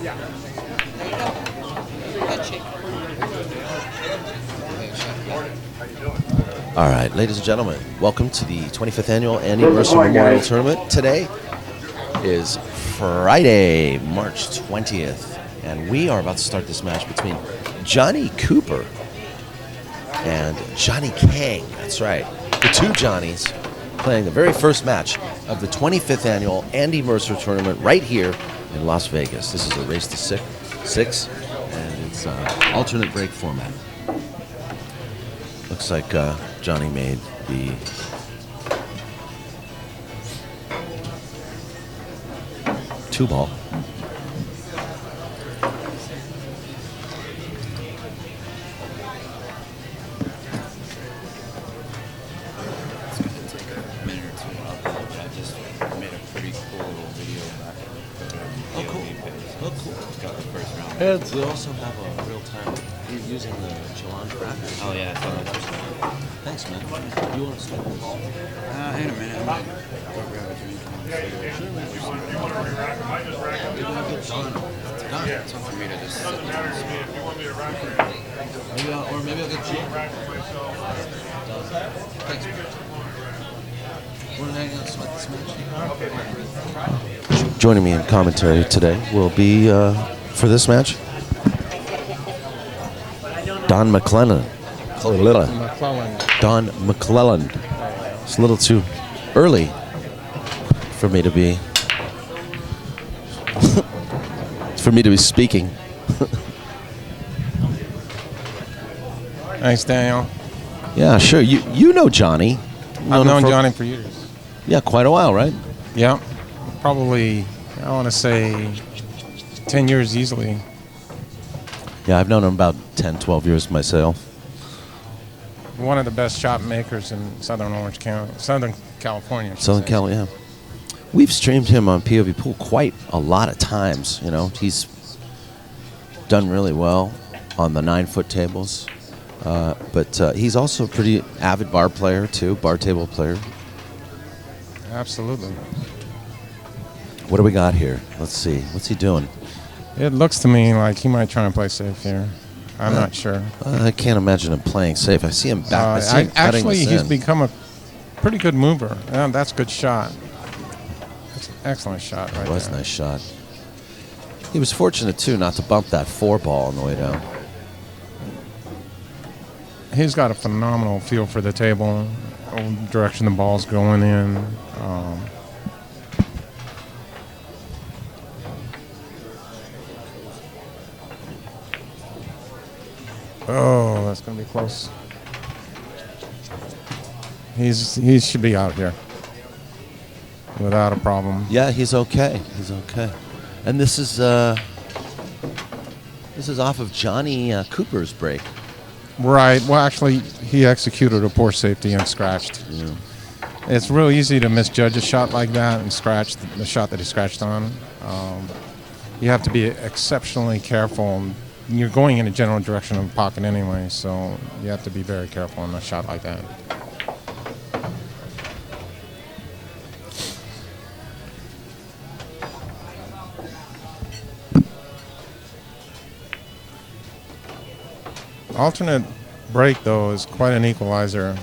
All right, ladies and gentlemen, welcome to the 25th Annual Andy Mercer Memorial Tournament. Today is Friday, March 20th, and we are about to start this match between Johnny Cooper and Johnny Kang. That's right, the two Johnnies playing the very first match of the 25th Annual Andy Mercer Tournament right here in Las Vegas. This is a race to six, and it's alternate break format. Looks like Johnny made the two ball. We also have a real-time. You're using the Mcllelland graphics. Oh yeah. Thanks, man. You want to start the ball? In a minute. I might go grab a drink. It's done. It's time for me to just sit down. Maybe I'll get Jill. Thanks, man. Want to hang out and sweat this match? Joining me in commentary today will be, for this match, Don Mcllelland. Don Mcllelland. It's a little too early for me to be speaking. Thanks, Daniel. Yeah, sure. You know Johnny. I've known Johnny for years. Yeah, quite a while, right? Yeah, probably, I want to say 10 years easily. Yeah, I've known him about 10, 12 years myself. One of the best shot makers in Southern California. Southern Cal, yeah. We've streamed him on POVPOOL quite a lot of times. You know, he's done really well on the 9-foot tables. But he's also a pretty avid bar player, too, bar table player. Absolutely. What do we got here? Let's see. What's he doing? It looks to me like he might try and play safe here. I'm not sure. I can't imagine him playing safe. I see him back. Actually, he's become a pretty good mover. That's a good shot. That's an excellent shot right there. It was a nice shot. He was fortunate, too, not to bump that 4-ball on the way down. He's got a phenomenal feel for the table, direction the ball's going in. Oh, that's going to be close. He should be out here without a problem. Yeah, he's okay. He's okay. And this is off of Johnny Cooper's break. Right. Well, actually, he executed a poor safety and scratched. Yeah. It's real easy to misjudge a shot like that and scratch the shot that he scratched on. You have to be exceptionally careful. You're going in a general direction of the pocket anyway, so you have to be very careful on a shot like that. Alternate break, though, is quite an equalizer.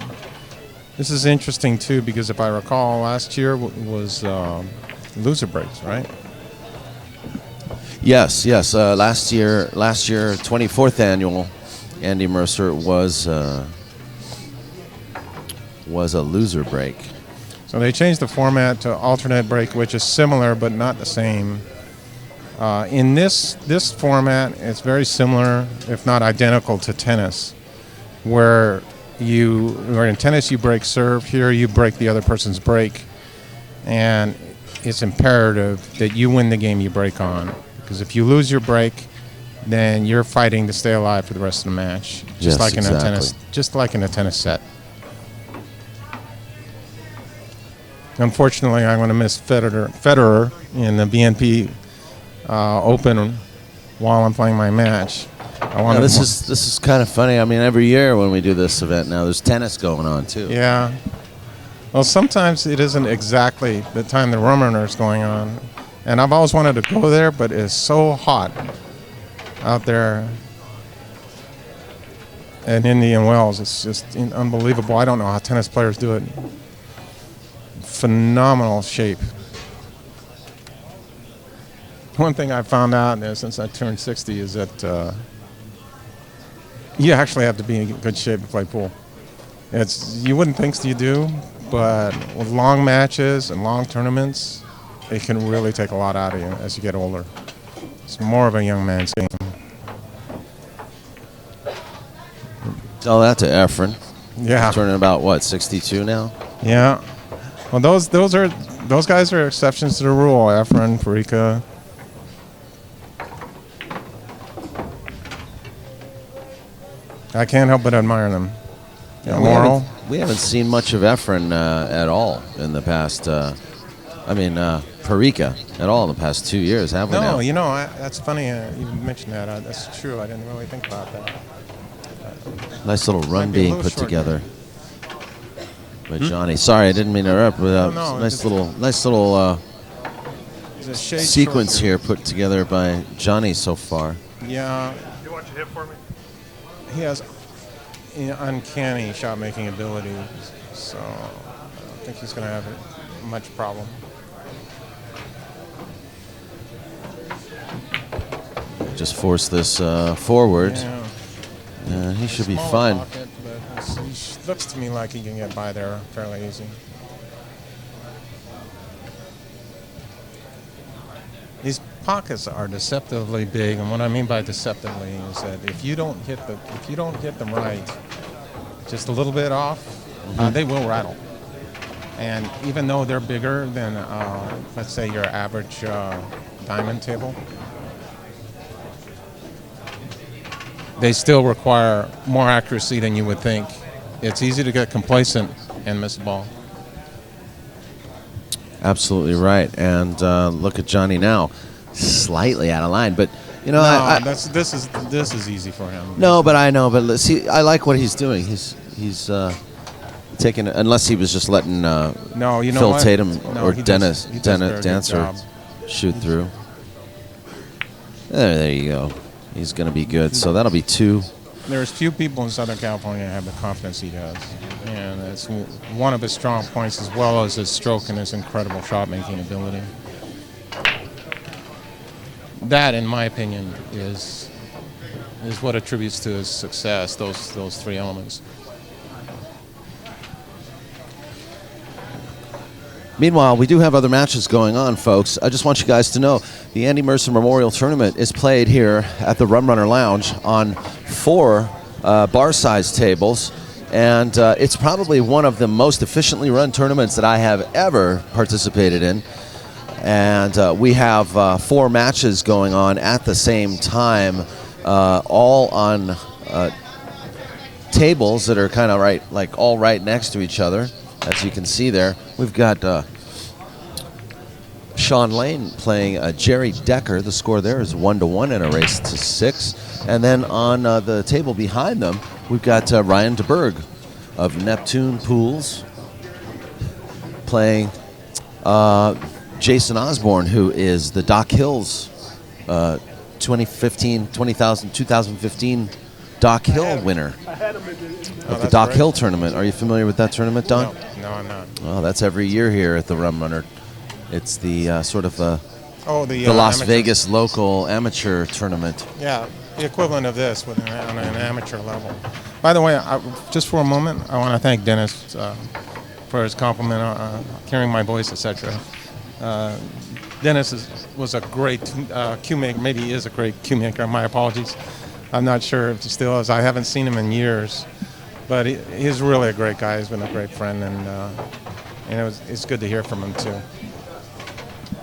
This is interesting, too, because if I recall, last year was loser breaks, right? Yes. Last year, 24th Annual Andy Mercer was a loser break. So they changed the format to alternate break, which is similar but not the same. In this format, it's very similar, if not identical, to tennis, where in tennis you break serve. Here you break the other person's break, and it's imperative that you win the game you break on, because if you lose your break, then you're fighting to stay alive for the rest of the match, just like in a tennis set. Unfortunately, I'm going to miss Federer in the BNP Open while I'm playing my match. This is kind of funny. I mean, every year when we do this event now, there's tennis going on too. Yeah. Well, sometimes it isn't exactly the time the rum runner is going on, And I've always wanted to go there, but it's so hot out there in Indian Wells. It's just unbelievable. I don't know how tennis players do it. Phenomenal shape. One thing I found out since I turned 60 is that you actually have to be in good shape to play pool. You wouldn't think you do, but with long matches and long tournaments, it can really take a lot out of you as you get older. It's more of a young man's game. Tell that to Efren. Yeah. He's turning about, what, 62 now? Yeah. Well, those guys are exceptions to the rule. Efren, Parika. I can't help but admire them. Yeah, Moral. we haven't seen much of Efren at all in the past. Parika at all in the past 2 years, have we? No, now? you know, that's funny you mentioned that. That's true. I didn't really think about that. Nice little run Might be a being little put short. together by Johnny. Sorry, I didn't mean to interrupt. But, No, nice little It's a shade sequence short here put together by Johnny so far. Yeah, You want your hip for me? he has uncanny shot-making ability, so I don't think he's going to have much problem. Just force this forward. Yeah. He should be Smaller fine. pocket, but looks to me like he can get by there fairly easy. These pockets are deceptively big, and what I mean by deceptively is that if you don't hit them right, just a little bit off, they will rattle. And even though they're bigger than, let's say, your average diamond table, they still require more accuracy than you would think. It's easy to get complacent and miss the ball. Absolutely right. And look at Johnny now, slightly out of line. But you know, this is easy for him. no, but I know. But let's see, I like what he's doing. He's taking, unless he was just letting No, you know Phil what? Tatum No, or he Dennis does a very good Dancer job. shoot through. There you go. He's going to be good. So that'll be 2. There's few people in Southern California that have the confidence he does, and it's one of his strong points, as well as his stroke and his incredible shot-making ability. That, in my opinion, is what attributes to his success. Those 3 elements. Meanwhile, we do have other matches going on, folks. I just want you guys to know the Andy Mercer Memorial Tournament is played here at the Rum Runner Lounge on 4 bar-sized tables, and it's probably one of the most efficiently run tournaments that I have ever participated in. And we have 4 matches going on at the same time, all on tables that are kind of all right next to each other. As you can see there, we've got Sean Lane playing Jerry Decker. The score there is 1-1 in a race to 6. And then on the table behind them, we've got Ryan DeBerg of Neptune Pools playing Jason Osborne, who is the Doc Hills 2015 Doc Hill winner of the Doc Hill tournament. Are you familiar with that tournament, Don? No, I'm not. Oh, that's every year here at the Rum Runner. It's the sort of the Las amateur. Vegas local amateur tournament. Yeah, the equivalent of this on an amateur level. By the way, just for a moment, I want to thank Dennis for his compliment, hearing my voice, etc. Dennis was a great cue maker. Maybe he is a great cue maker. My apologies. I'm not sure if he still is. I haven't seen him in years, but he's really a great guy. He's been a great friend, and it's good to hear from him too.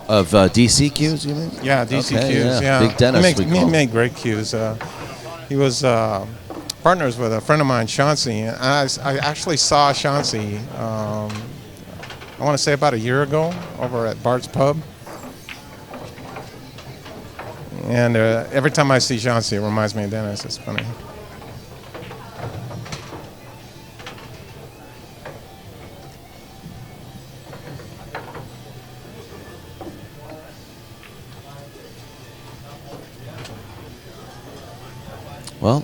Of DC cues, you mean? Yeah, DC Okay, cues. Yeah. Big Dennis. He made great cues. He was partners with a friend of mine, Chauncey. And I actually saw Chauncey. I want to say about a year ago over at Bart's Pub. And every time I see Chauncey, it reminds me of Dennis. It's funny. Well,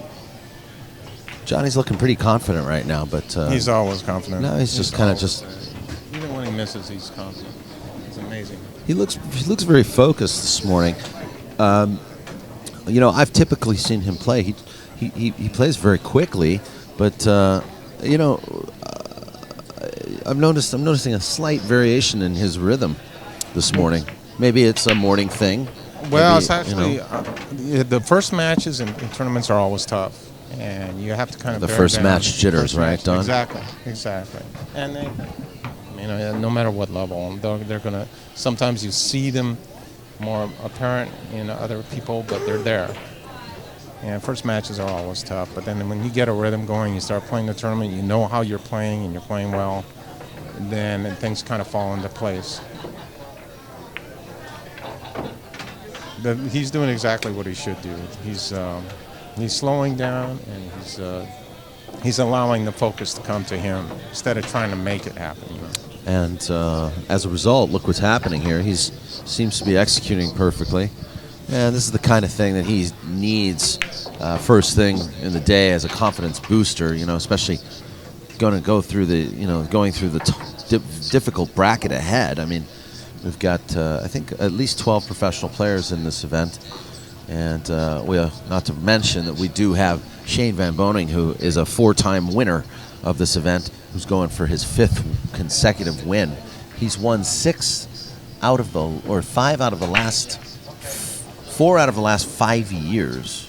Johnny's looking pretty confident right now, but He's always confident. no, he's just kind of just. Even when he misses, he's confident. It's amazing. He looks very focused this morning. You know, I've typically seen him play. He plays very quickly, but you know, I'm noticing a slight variation in his rhythm this morning. Maybe it's a morning thing. Well, Maybe, it's actually the first matches in tournaments are always tough, and you have to kind of The bear first down. match jitters, First right, match, Don? Exactly. And they, you know, no matter what level, they're gonna. Sometimes you see them more apparent in other people, but they're there. And first matches are always tough, but then when you get a rhythm going, you start playing the tournament, you know how you're playing, and you're playing well, then things kind of fall into place. He's doing exactly what he should do. He's slowing down, and he's allowing the focus to come to him instead of trying to make it happen. You know? And as a result, look what's happening here. He seems to be executing perfectly. And this is the kind of thing that he needs first thing in the day as a confidence booster, you know, especially going through the difficult bracket ahead. I mean, we've got, I think, at least 12 professional players in this event. And not to mention that we do have Shane Van Boning, who is a 4-time winner of this event, who's going for his 5th consecutive win. He's won 5 out of the last 4 out of the last 5 years.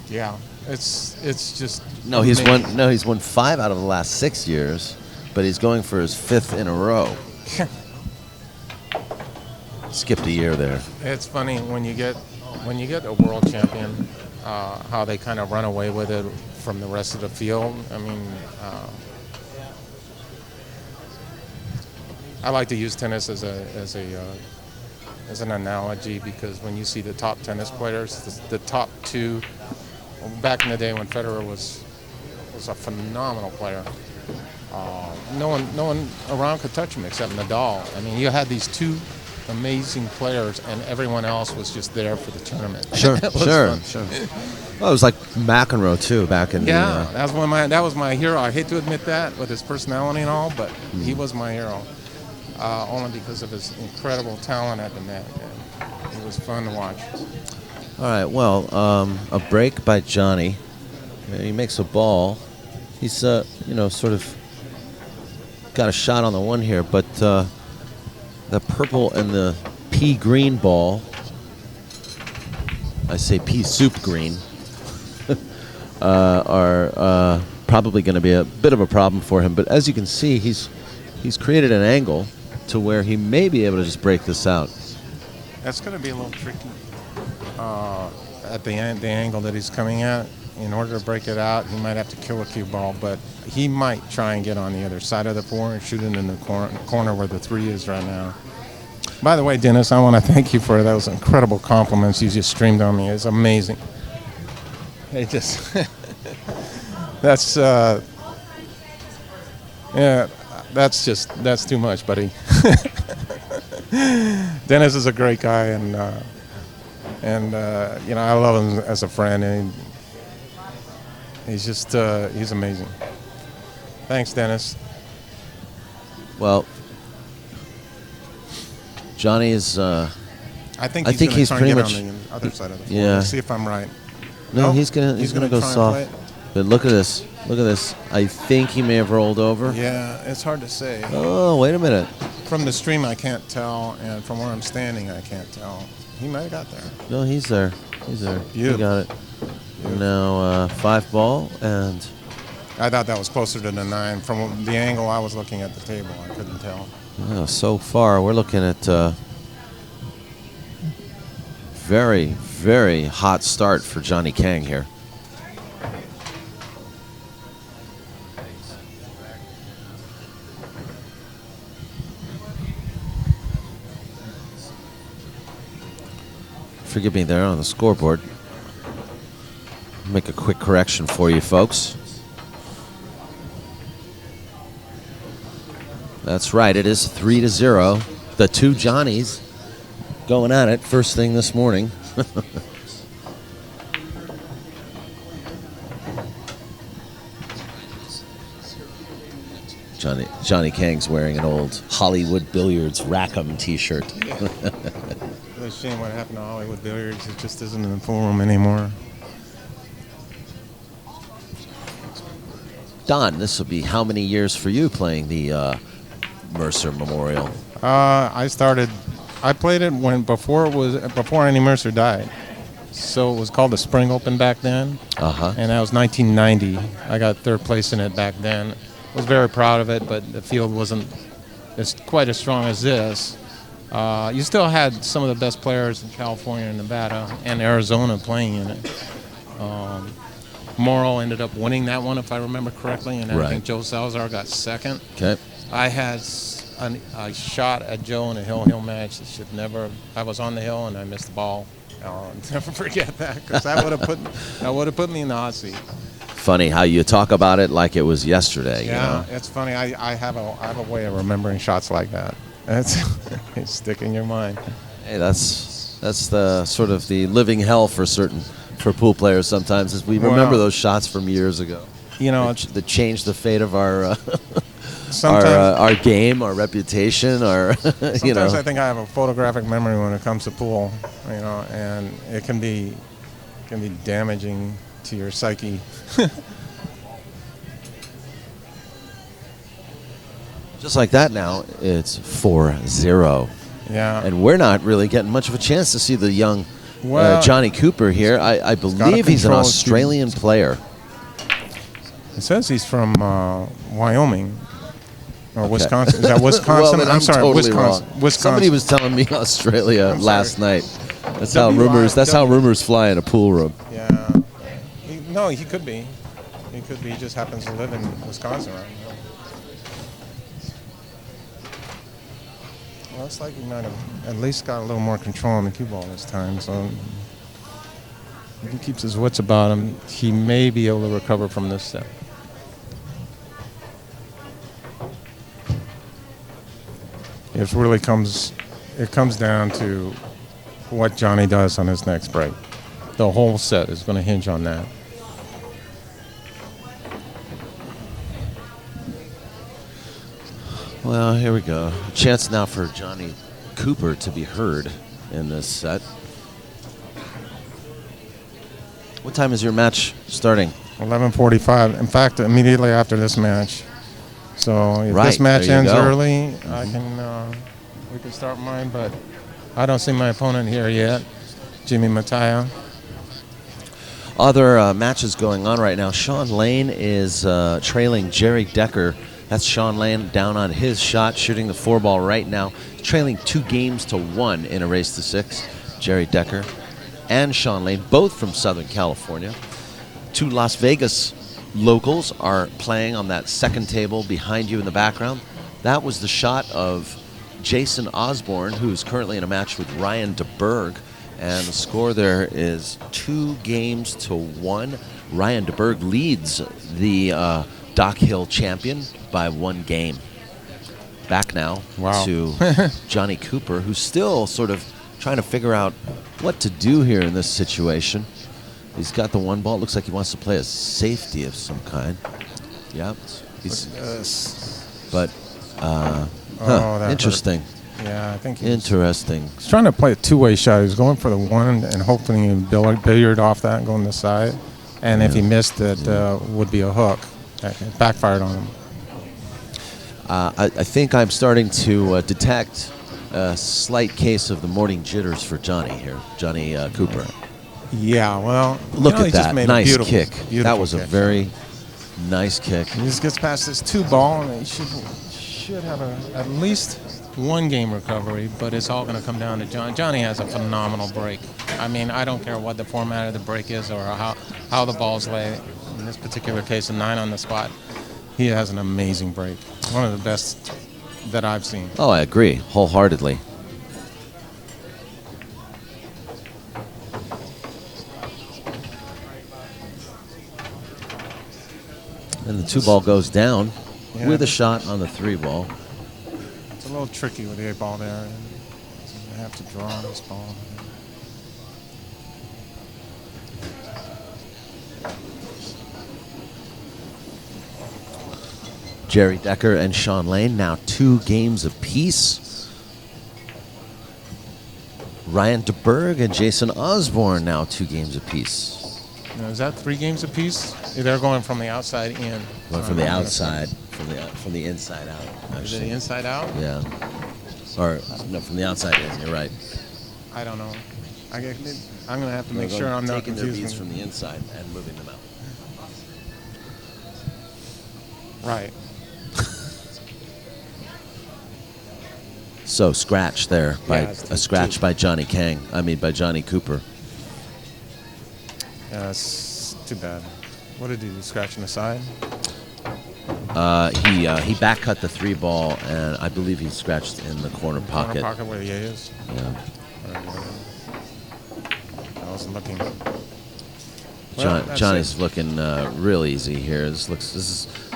Yeah, it's just No, he's won 5 out of the last 6 years, but he's going for his 5th in a row. Skipped a year there. It's funny when you get a world champion, how they kind of run away with it from the rest of the field. I mean, I like to use tennis as an analogy, because when you see the top tennis players, the top 2, back in the day when Federer was a phenomenal player, no one around could touch him except Nadal. I mean, you had these 2 amazing players, and everyone else was just there for the tournament. Sure. Fun. Well, it was like McEnroe too back in that was my hero. I hate to admit that with his personality and all, but he was my hero. Only because of his incredible talent at the net. And it was fun to watch. All right, well, a break by Johnny. He makes a ball. He's, sort of got a shot on the one here, but the purple and the pea green ball, I say pea soup green, are probably going to be a bit of a problem for him. But as you can see, he's created an angle to where he may be able to just break this out. That's going to be a little tricky at the angle that he's coming at. In order to break it out, he might have to kill a cue ball, but he might try and get on the other side of the 4 and shoot it in the corner where the 3 is right now. By the way, Dennis, I want to thank you for those incredible compliments you just streamed on me. It's amazing. It just that's that's too much, buddy. Dennis is a great guy, and I love him as a friend, and he's amazing. Thanks, Dennis. Well, Johnny is. I think he's pretty much on the other side of the floor. Yeah. Let's see if I'm right. No, he's gonna go try and soft. play it. But look at this. Look at this. I think he may have rolled over. Yeah, it's hard to say. Oh, wait a minute. From the stream, I can't tell, and from where I'm standing, I can't tell. He might have got there. No, he's there. He got it. Now 5 ball, and I thought that was closer to the 9. From the angle I was looking at the table, I couldn't tell. so far we're looking at very, very hot start for Johnny Kang here. Forgive me there on the scoreboard. Make a quick correction for you folks. That's right, it is 3-0. The 2 Johnnies going at it first thing this morning. Johnny Kang's wearing an old Hollywood Billiards Rackham T-shirt. It's a shame what happened to Hollywood Billiards. It just isn't in the pool room anymore. Don, this will be how many years for you playing the Mercer Memorial? I played it before Andy Mercer died. So it was called the Spring Open back then. And that was 1990. I got third place in it back then. I was very proud of it, but the field wasn't quite as strong as this. You still had some of the best players in California and Nevada and Arizona playing in it. Morrow ended up winning that one, if I remember correctly, and I think Joe Salazar got second. Okay. I had a shot at Joe in a hill match. I was on the hill and I missed the ball. I'll never forget that, because that would have put me in the hot seat. Funny how you talk about it like it was yesterday. Yeah, you know? It's funny. I have a way of remembering shots like that. It's stick in your mind. Hey, that's the sort of the living hell for pool players sometimes, is we remember those shots from years ago. You know, that changed the fate of our our game, our reputation, Sometimes I think I have a photographic memory when it comes to pool, and it can be damaging to your psyche. Just like that now, it's 4-0. Yeah. And we're not really getting much of a chance to see the young Johnny Cooper here. I believe he's an Australian player. It says he's from Wyoming. Or Wisconsin. Is that Wisconsin? Well, I'm sorry, totally Wisconsin. Wrong. Somebody was telling me Australia last night. That's how rumors fly in a pool room. Yeah. He could be. He could be. He just happens to live in Wisconsin right now. Well, it's like he might have at least got a little more control on the cue ball this time. So if he keeps his wits about him, he may be able to recover from this set. It comes down to what Johnny does on his next break. The whole set is going to hinge on that. Well, here we go. A chance now for Johnny Cooper to be heard in this set. What time is your match starting? 11:45. In fact, immediately after this match. So if this match ends early, we can start mine, but I don't see my opponent here yet, Jimmy Mattia. Other matches going on right now. Sean Lane is trailing Jerry Decker. That's Sean Lane down on his shot, shooting the 4-ball right now, trailing 2-1 in a race to 6. Jerry Decker and Sean Lane, both from Southern California. Two Las Vegas locals are playing on that second table behind you in the background. That was the shot of Jason Osborne, who's currently in a match with Ryan DeBerg, and the score there is 2-1. Ryan DeBerg leads the Dock Hill champion by 1 game. Back now to Johnny Cooper, who's still sort of trying to figure out what to do here in this situation. He's got the 1 ball. It looks like he wants to play a safety of some kind. Yep. Interesting. Yeah, I think interesting. He's trying to play a two-way shot. He's going for the 1 and hoping he can billiard off that and go on the side. And if he missed it, would be a hook. It backfired on him. I think I'm starting to detect a slight case of the morning jitters for Johnny here, Johnny Cooper. Yeah, well, look at that nice kick. That was kick. A very nice kick. He just gets past this 2-ball, and he should have at least 1 game recovery. But it's all going to come down to Johnny. Johnny has a phenomenal break. I mean, I don't care what the format of the break is or how the balls lay. In this particular case, a 9 on the spot. He has an amazing break. One of the best that I've seen. Oh, I agree wholeheartedly. And the 2-ball goes down with a shot on the 3-ball. It's a little tricky with the 8-ball there. You have to draw this ball. Jerry Decker and Sean Lane now 2 games apiece. Ryan DeBerg and Jason Osborne now 2 games apiece. Now, is that 3 games apiece? They're going from the outside in. Going from the outside, from the inside out. Actually. Is it the inside out? Yeah. Or no, from the outside in. You're right. I don't know. I'm going to have to make They're sure I'm not taking their beats confusing. from the inside and moving them out. Right. So scratch there by Yeah, it's a scratch 2. by Johnny Kang. I mean by Johnny Cooper. Yeah, it's too bad. What did he do? Scratching the side? He back cut the 3 ball, and I believe he scratched in the corner pocket. Corner pocket where he is. Yeah. I wasn't looking. Johnny's looking real easy here. This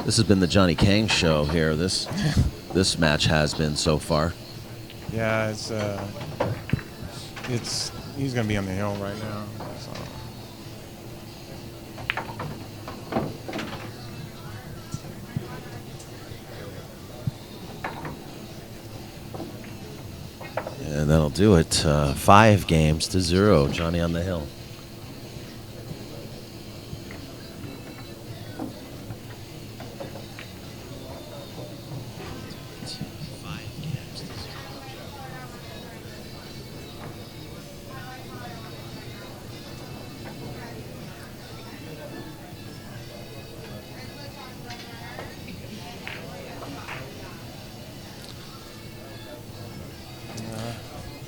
has been the Johnny Kang show here. This match has been so far. Yeah, he's gonna be on the hill right now. So. And that'll do it. 5 games to 0. Johnny on the hill.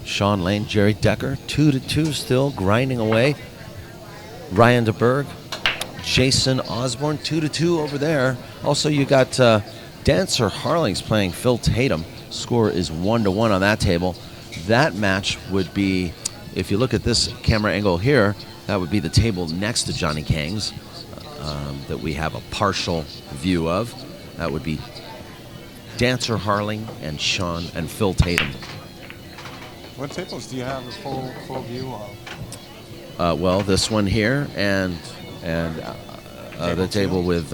Sean Lane, Jerry Decker, 2-2 still grinding away. Ryan DeBerg, Jason Osborne, 2-2 over there. Also, you got Dancer Harlings playing Phil Tatum. Score is 1-1 on that table. That match would be, if you look at this camera angle here, that would be the table next to Johnny Kang's that we have a partial view of. That would be Dancer Harling and Phil Tatum. What tables do you have a full view of? Well, this one here and the table with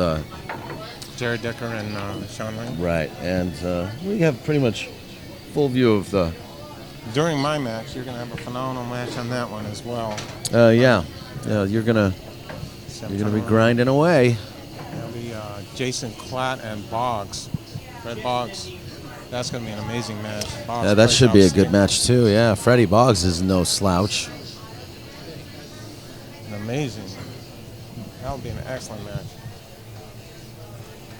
Jerry Decker and Sean Lane. right, and we have pretty much full view of the. During my match, you're going to have a phenomenal match on that one as well. Yeah, you're gonna be grinding away. That'll be Jason Klatt and Boggs, Fred Boggs. That's going to be an amazing match. Boggs Yeah, that plays should be a good outstanding. match too. Yeah, Freddie Boggs is no slouch. Amazing. That'll be an excellent match.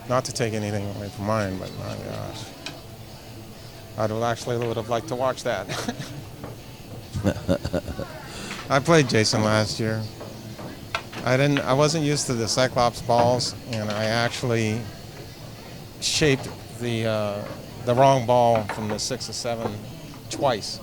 Not to take anything away from mine, but my gosh. I would have liked to watch that. I played Jason last year. I wasn't used to the Cyclops balls, and I actually shaped the wrong ball from the 6 to 7 twice.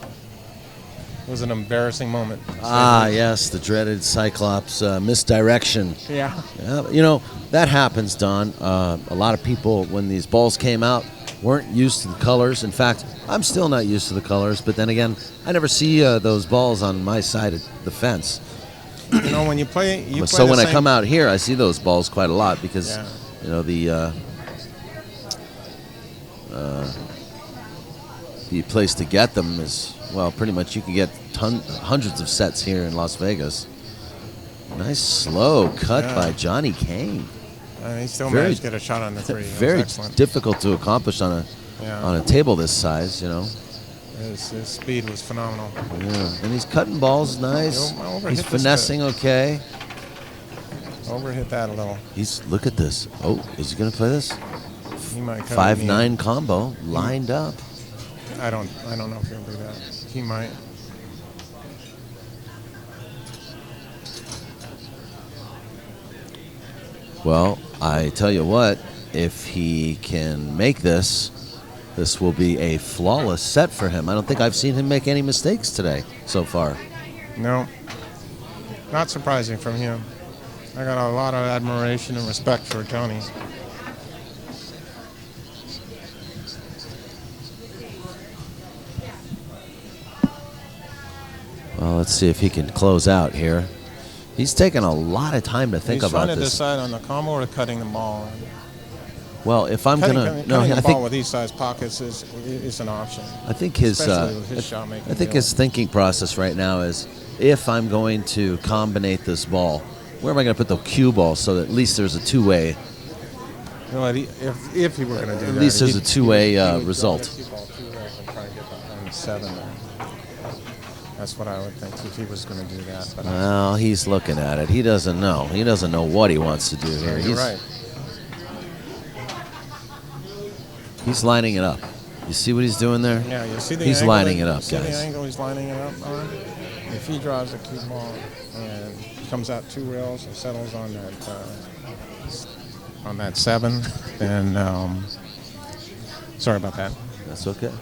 It was an embarrassing moment. Yes, the dreaded Cyclops misdirection. Yeah. Yeah, that happens, Don. A lot of people, when these balls came out, weren't used to the colors. In fact, I'm still not used to the colors, but then again, I never see those balls on my side of the fence. When you play, So when I come out here, I see those balls quite a lot because, Yeah. the place to get them is, well, pretty much you can get hundreds of sets here in Las Vegas. Nice slow cut by Johnny Kang. He still managed to get a shot on the 3. Very excellent. difficult to accomplish on a table this size, His speed was phenomenal. Yeah, and he's cutting balls nice. He'll overhit He's this finessing okay. Overhit that a little. Look at this. Oh, is he going to play this? He might cut 5-9 combo lined up. I don't know if he'll do that. He might. Well, I tell you what, if he can make this will be a flawless set for him. I don't think I've seen him make any mistakes today so far. No. Not surprising from him. I got a lot of admiration and respect for Johnny. Well, let's see if he can close out here. He's taking a lot of time to think He's about trying to this. decide on the combo or cutting the ball. Well, if I'm Cutting, gonna, cutting no, the I ball think with these size pockets is an option. I think his Especially with his shot-making I think his thinking process right now is, if I'm going to combinate this ball, where am I going to put the cue ball so that at least there's a two-way? Well, if he were going to do At that, least there's a two-way he would result. draw the cue ball 2 ways and try to get behind 7 there. That's what I would think if he was going to do that. But Well, he's looking at it. He doesn't know. He doesn't know what he wants to do here. you're right. He's lining it up. You see what he's doing there? Yeah, you see the He's angle lining it up, see guys. the angle he's lining it up on? If he draws a cue ball and comes out 2 rails and settles on that 7, then sorry about that. That's okay.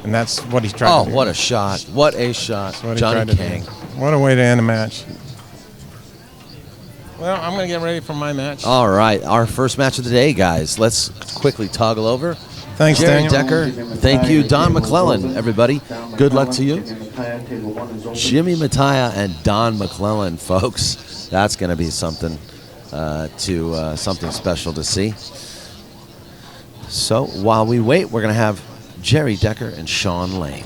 And that's what he's trying Oh, to do. what a shot. What a shot. That's what he Johnny tried to Kang. do. What a way to end a match. Well, I'm going to get ready for my match. All right, our first match of the day, guys. Let's quickly toggle over. Thanks, Jerry Daniel. Decker. Thank you, Don Mcllelland, everybody. Good luck to you. Jimmy Mattia and Don Mcllelland, folks. That's going to be something something special to see. So while we wait, we're going to have Jerry Decker and Sean Lane.